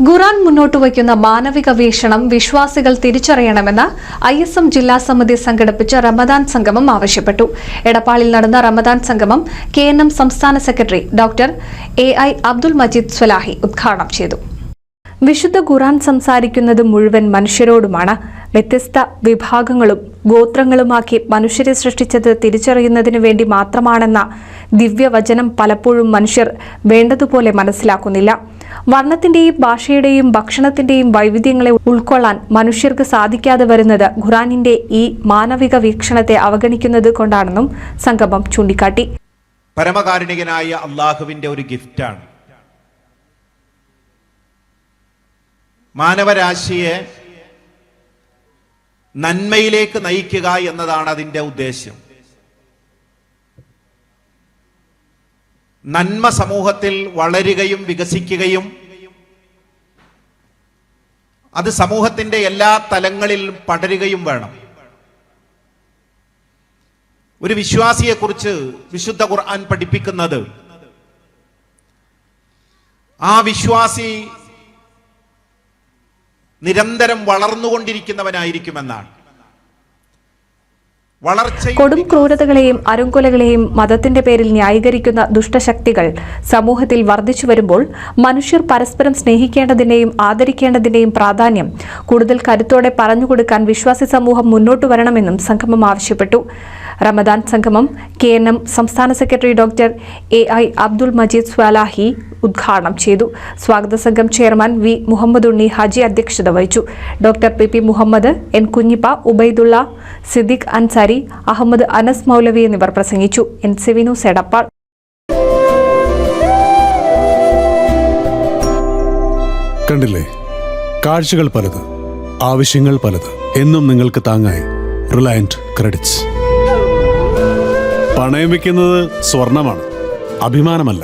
ഖുർആൻ മുന്നോട്ട് വയ്ക്കുന്ന മാനവിക വീക്ഷണം വിശ്വാസികൾ തിരിച്ചറിയണമെന്ന് ISM ജില്ലാ സമിതി സംഘടിപ്പിച്ച റമദാൻ സംഗമം ആവശ്യപ്പെട്ടു. എടപ്പാളിൽ നടന്ന റമദാൻ സംഗമം KNM സംസ്ഥാന secretary doctor AI Abdul Majeed Swalahi ഉദ്ഘാടനം ചെയ്തു. വിശുദ്ധ ഖുർആൻ സംസാരിക്കുന്നത് മുഴുവൻ മനുഷ്യരോടുമാണ്. വ്യത്യസ്ത വിഭാഗങ്ങളും ഗോത്രങ്ങളുമാക്കി മനുഷ്യരെ സൃഷ്ടിച്ചത് തിരിച്ചറിയുന്നതിനു വേണ്ടി മാത്രമാണെന്ന ദിവ്യവചനം പലപ്പോഴും മനുഷ്യർ വേണ്ടതുപോലെ മനസ്സിലാക്കുന്നില്ല. വർണ്ണത്തിന്റെയും ഭാഷയുടെയും ഭക്ഷണത്തിന്റെയും വൈവിധ്യങ്ങളെ ഉൾക്കൊള്ളാൻ മനുഷ്യർക്ക് സാധിക്കാതെ വരുന്നത് ഖുർആനിന്റെ ഈ മാനവിക വീക്ഷണത്തെ അവഗണിക്കുന്നത് കൊണ്ടാണെന്നും സംഗമം ചൂണ്ടിക്കാട്ടി. പരമകാരുണികനായ അള്ളാഹുവിന്റെ ഒരു ഗിഫ്റ്റാണ് മാനവരാശിയെ നന്മയിലേക്ക് നയിക്കുക എന്നതാണ് അതിന്റെ ഉദ്ദേശം. നന്മ സമൂഹത്തിൽ വളരുകയും വികസിക്കുകയും അത് സമൂഹത്തിന്റെ എല്ലാ തലങ്ങളിലും പടരുകയും വേണം. ഒരു വിശ്വാസിയെക്കുറിച്ച് വിശുദ്ധ ഖുർആൻ പഠിപ്പിക്കുന്നത് ആ വിശ്വാസി നിരന്തരം വളർന്നുകൊണ്ടിരിക്കുന്നവനായിരിക്കുമെന്നാണ്. കൊടും ക്രൂരതകളെയും അരുംകൊലകളെയും മതത്തിന്റെ പേരിൽ ന്യായീകരിക്കുന്ന ദുഷ്ടശക്തികൾ സമൂഹത്തിൽ വർദ്ധിച്ചു വരുമ്പോൾ മനുഷ്യർ പരസ്പരം സ്നേഹിക്കേണ്ടതിന്റെയും ആദരിക്കേണ്ടതിന്റെയും പ്രാധാന്യം കൂടുതൽ കരുത്തോടെ പറഞ്ഞുകൊടുക്കാൻ വിശ്വാസി സമൂഹം മുന്നോട്ടു വരണമെന്നും സംഗമം ആവശ്യപ്പെട്ടു. റമദാൻ സംഗമം KNM സംസ്ഥാന secretary doctor AI Abdul Majeed Swalahi ഉദ്ഘാടനം ചെയ്തു. സ്വാഗത സംഘം ചെയർമാൻ V മുഹമ്മദ് ഉണ്ണി ഹാജി അധ്യക്ഷത വഹിച്ചു. Doctor PP Muhammad, N Kunhippa, Ubaidullah, Siddique Ansari, Ahmed Anas Moulavi എന്നിവർ പ്രസംഗിച്ചു. NCV news Edappal. കണ്ടില്ലേ, കാഴ്ചകൾ പലത്, ആവശ്യങ്ങൾ പലത്. എന്നും നിങ്ങൾക്ക് താങ്ങായി റിലയന്റ് ക്രെഡിറ്റ്സ്. പണയം വെക്കുന്നത് സ്വർണമാണ്, അഭിമാനമല്ല.